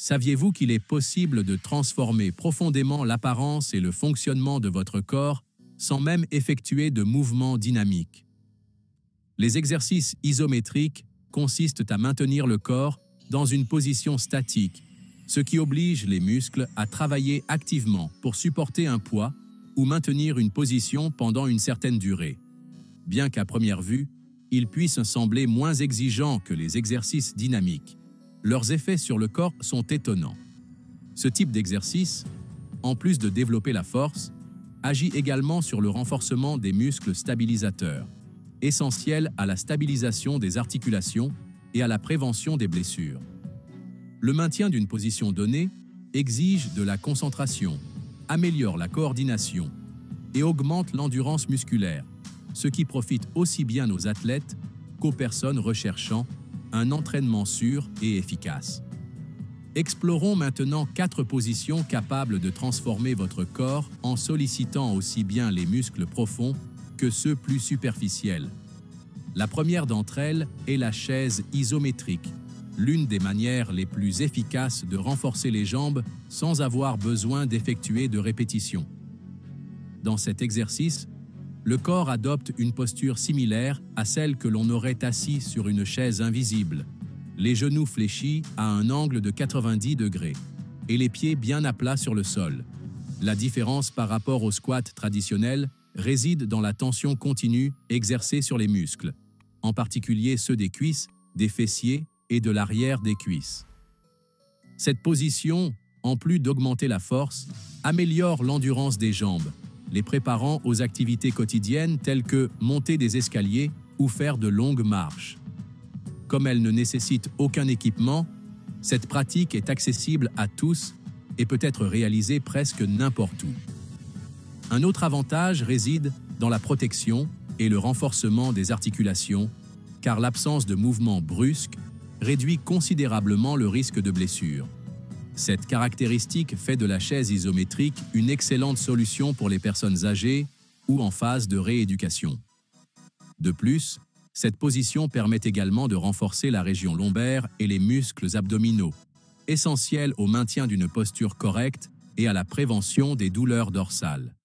Saviez-vous qu'il est possible de transformer profondément l'apparence et le fonctionnement de votre corps sans même effectuer de mouvements dynamiques? Les exercices isométriques consistent à maintenir le corps dans une position statique, ce qui oblige les muscles à travailler activement pour supporter un poids ou maintenir une position pendant une certaine durée. Bien qu'à première vue, ils puissent sembler moins exigeants que les exercices dynamiques, leurs effets sur le corps sont étonnants. Ce type d'exercice, en plus de développer la force, agit également sur le renforcement des muscles stabilisateurs, essentiels à la stabilisation des articulations et à la prévention des blessures. Le maintien d'une position donnée exige de la concentration, améliore la coordination et augmente l'endurance musculaire, ce qui profite aussi bien aux athlètes qu'aux personnes recherchant un entraînement sûr et efficace. Explorons maintenant 4 positions capables de transformer votre corps en sollicitant aussi bien les muscles profonds que ceux plus superficiels. La première d'entre elles est la chaise isométrique, l'une des manières les plus efficaces de renforcer les jambes sans avoir besoin d'effectuer de répétitions. Dans cet exercice, le corps adopte une posture similaire à celle que l'on aurait assis sur une chaise invisible, les genoux fléchis à un angle de 90 degrés et les pieds bien à plat sur le sol. La différence par rapport au squat traditionnel réside dans la tension continue exercée sur les muscles, en particulier ceux des cuisses, des fessiers et de l'arrière des cuisses. Cette position, en plus d'augmenter la force, améliore l'endurance des jambes, les préparant aux activités quotidiennes telles que monter des escaliers ou faire de longues marches. Comme elle ne nécessite aucun équipement, cette pratique est accessible à tous et peut être réalisée presque n'importe où. Un autre avantage réside dans la protection et le renforcement des articulations, car l'absence de mouvements brusques réduit considérablement le risque de blessure. Cette caractéristique fait de la chaise isométrique une excellente solution pour les personnes âgées ou en phase de rééducation. De plus, cette position permet également de renforcer la région lombaire et les muscles abdominaux, essentiels au maintien d'une posture correcte et à la prévention des douleurs dorsales.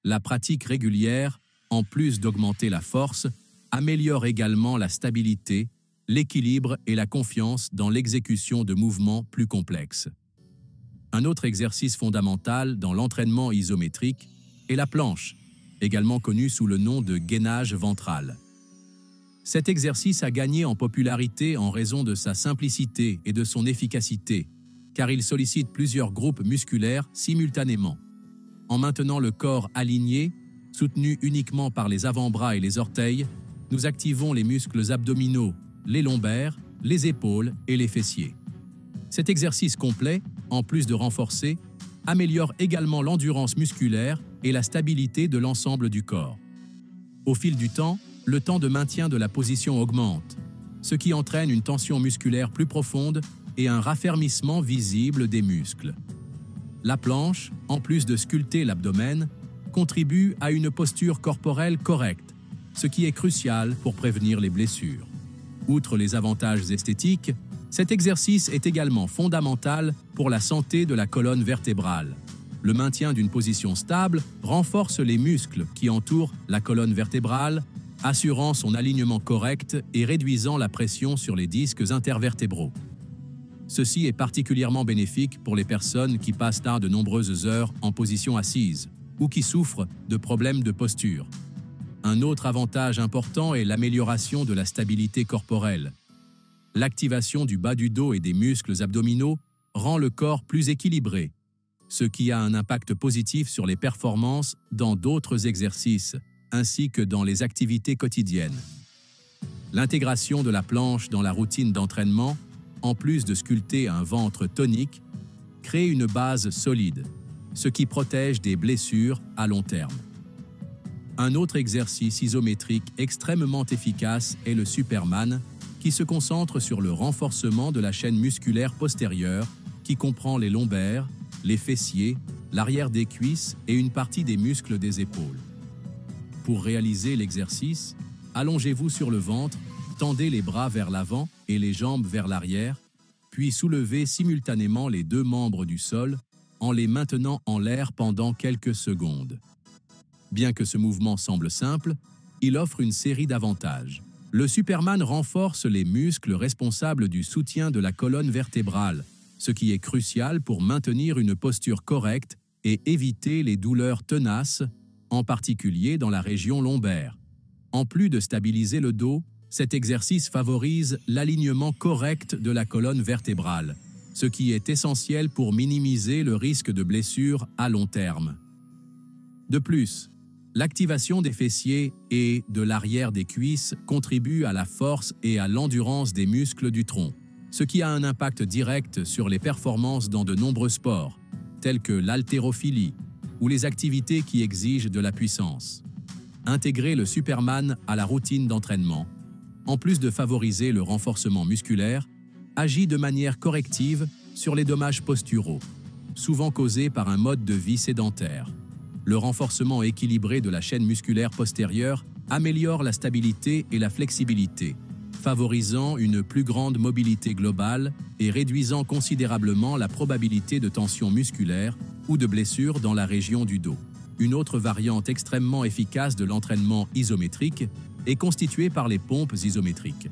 La pratique régulière, en plus d'augmenter la force, améliore également la stabilité, l'équilibre et la confiance dans l'exécution de mouvements plus complexes. Un autre exercice fondamental dans l'entraînement isométrique est la planche, également connue sous le nom de gainage ventral. Cet exercice a gagné en popularité en raison de sa simplicité et de son efficacité, car il sollicite plusieurs groupes musculaires simultanément. En maintenant le corps aligné, soutenu uniquement par les avant-bras et les orteils, nous activons les muscles abdominaux, les lombaires, les épaules et les fessiers. Cet exercice complet, en plus de renforcer, améliore également l'endurance musculaire et la stabilité de l'ensemble du corps. Au fil du temps, le temps de maintien de la position augmente, ce qui entraîne une tension musculaire plus profonde et un raffermissement visible des muscles. La planche, en plus de sculpter l'abdomen, contribue à une posture corporelle correcte, ce qui est crucial pour prévenir les blessures. Outre les avantages esthétiques, cet exercice est également fondamental pour la santé de la colonne vertébrale. Le maintien d'une position stable renforce les muscles qui entourent la colonne vertébrale, assurant son alignement correct et réduisant la pression sur les disques intervertébraux. Ceci est particulièrement bénéfique pour les personnes qui passent là de nombreuses heures en position assise ou qui souffrent de problèmes de posture. Un autre avantage important est l'amélioration de la stabilité corporelle. L'activation du bas du dos et des muscles abdominaux rend le corps plus équilibré, ce qui a un impact positif sur les performances dans d'autres exercices, ainsi que dans les activités quotidiennes. L'intégration de la planche dans la routine d'entraînement, en plus de sculpter un ventre tonique, crée une base solide, ce qui protège des blessures à long terme. Un autre exercice isométrique extrêmement efficace est le Superman, qui se concentre sur le renforcement de la chaîne musculaire postérieure, qui comprend les lombaires, les fessiers, l'arrière des cuisses et une partie des muscles des épaules. Pour réaliser l'exercice, allongez-vous sur le ventre, tendez les bras vers l'avant et les jambes vers l'arrière, puis puis soulever simultanément les deux membres du sol en les maintenant en l'air pendant quelques secondes. Bien que ce mouvement semble simple, il offre une série d'avantages. Le Superman renforce les muscles responsables du soutien de la colonne vertébrale, ce qui est crucial pour maintenir une posture correcte et éviter les douleurs tenaces, en particulier dans la région lombaire. En plus de stabiliser le dos, cet exercice favorise l'alignement correct de la colonne vertébrale, ce qui est essentiel pour minimiser le risque de blessure à long terme. De plus, l'activation des fessiers et de l'arrière des cuisses contribue à la force et à l'endurance des muscles du tronc, ce qui a un impact direct sur les performances dans de nombreux sports, tels que l'haltérophilie ou les activités qui exigent de la puissance. Intégrer le Superman à la routine d'entraînement, en plus de favoriser le renforcement musculaire, agit de manière corrective sur les dommages posturaux, souvent causés par un mode de vie sédentaire. Le renforcement équilibré de la chaîne musculaire postérieure améliore la stabilité et la flexibilité, favorisant une plus grande mobilité globale et réduisant considérablement la probabilité de tension musculaire ou de blessure dans la région du dos. Une autre variante extrêmement efficace de l'entraînement isométrique est constituée par les pompes isométriques.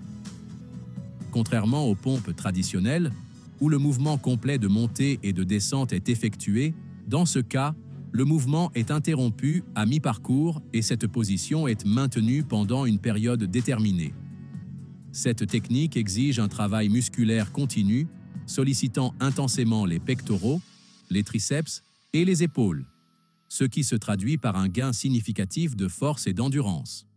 Contrairement aux pompes traditionnelles, où le mouvement complet de montée et de descente est effectué, dans ce cas, le mouvement est interrompu à mi-parcours et cette position est maintenue pendant une période déterminée. Cette technique exige un travail musculaire continu, sollicitant intensément les pectoraux, les triceps et les épaules, ce qui se traduit par un gain significatif de force et d'endurance.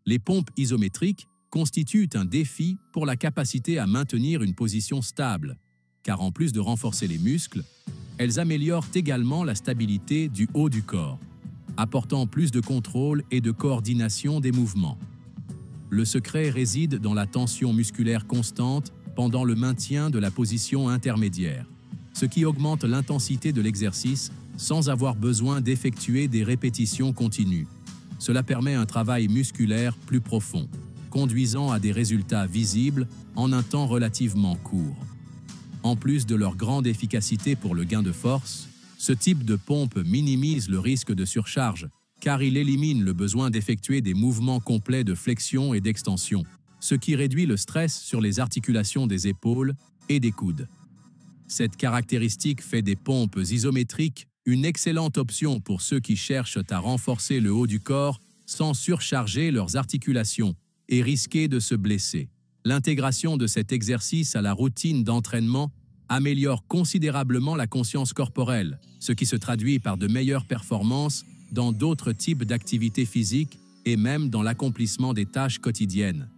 Les pompes isométriques constituent un défi pour la capacité à maintenir une position stable, car en plus de renforcer les muscles, elles améliorent également la stabilité du haut du corps, apportant plus de contrôle et de coordination des mouvements. Le secret réside dans la tension musculaire constante pendant le maintien de la position intermédiaire, ce qui augmente l'intensité de l'exercice sans avoir besoin d'effectuer des répétitions continues. Cela permet un travail musculaire plus profond, conduisant à des résultats visibles en un temps relativement court. En plus de leur grande efficacité pour le gain de force, ce type de pompe minimise le risque de surcharge, car il élimine le besoin d'effectuer des mouvements complets de flexion et d'extension, ce qui réduit le stress sur les articulations des épaules et des coudes. Cette caractéristique fait des pompes isométriques une excellente option pour ceux qui cherchent à renforcer le haut du corps sans surcharger leurs articulations et risquer de se blesser. L'intégration de cet exercice à la routine d'entraînement améliore considérablement la conscience corporelle, ce qui se traduit par de meilleures performances dans d'autres types d'activités physiques et même dans l'accomplissement des tâches quotidiennes.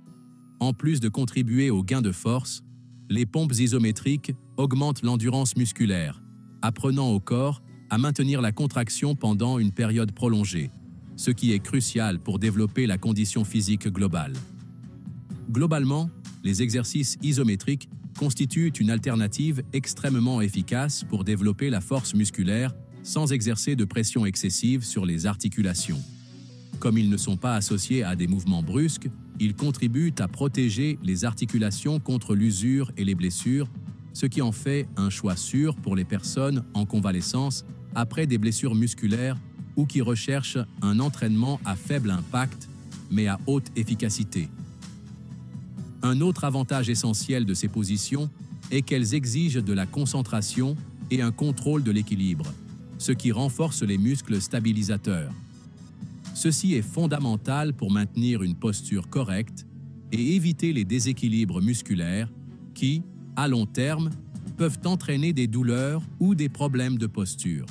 En plus de contribuer au gain de force, les pompes isométriques augmentent l'endurance musculaire, apprenant au corps à maintenir la contraction pendant une période prolongée, ce qui est crucial pour développer la condition physique globale. Globalement, les exercices isométriques constituent une alternative extrêmement efficace pour développer la force musculaire sans exercer de pression excessive sur les articulations. Comme ils ne sont pas associés à des mouvements brusques, ils contribuent à protéger les articulations contre l'usure et les blessures, ce qui en fait un choix sûr pour les personnes en convalescence après des blessures musculaires ou qui recherchent un entraînement à faible impact mais à haute efficacité. Un autre avantage essentiel de ces positions est qu'elles exigent de la concentration et un contrôle de l'équilibre, ce qui renforce les muscles stabilisateurs. Ceci est fondamental pour maintenir une posture correcte et éviter les déséquilibres musculaires qui, à long terme, peuvent entraîner des douleurs ou des problèmes de posture.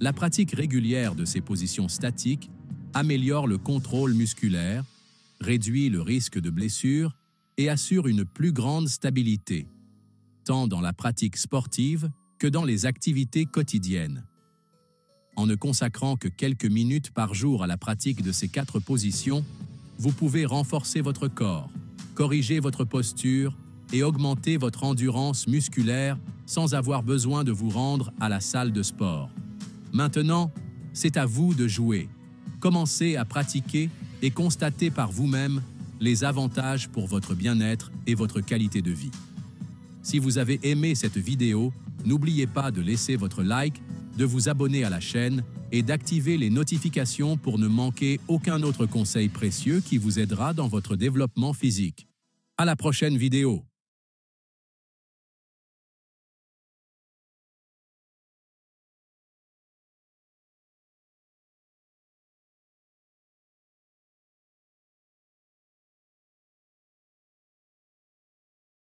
La pratique régulière de ces positions statiques améliore le contrôle musculaire, réduit le risque de blessure et assure une plus grande stabilité, tant dans la pratique sportive que dans les activités quotidiennes. En ne consacrant que quelques minutes par jour à la pratique de ces 4 positions, vous pouvez renforcer votre corps, corriger votre posture et augmenter votre endurance musculaire sans avoir besoin de vous rendre à la salle de sport. Maintenant, c'est à vous de jouer. Commencez à pratiquer et constatez par vous-même les avantages pour votre bien-être et votre qualité de vie. Si vous avez aimé cette vidéo, n'oubliez pas de laisser votre like, de vous abonner à la chaîne et d'activer les notifications pour ne manquer aucun autre conseil précieux qui vous aidera dans votre développement physique. À la prochaine vidéo!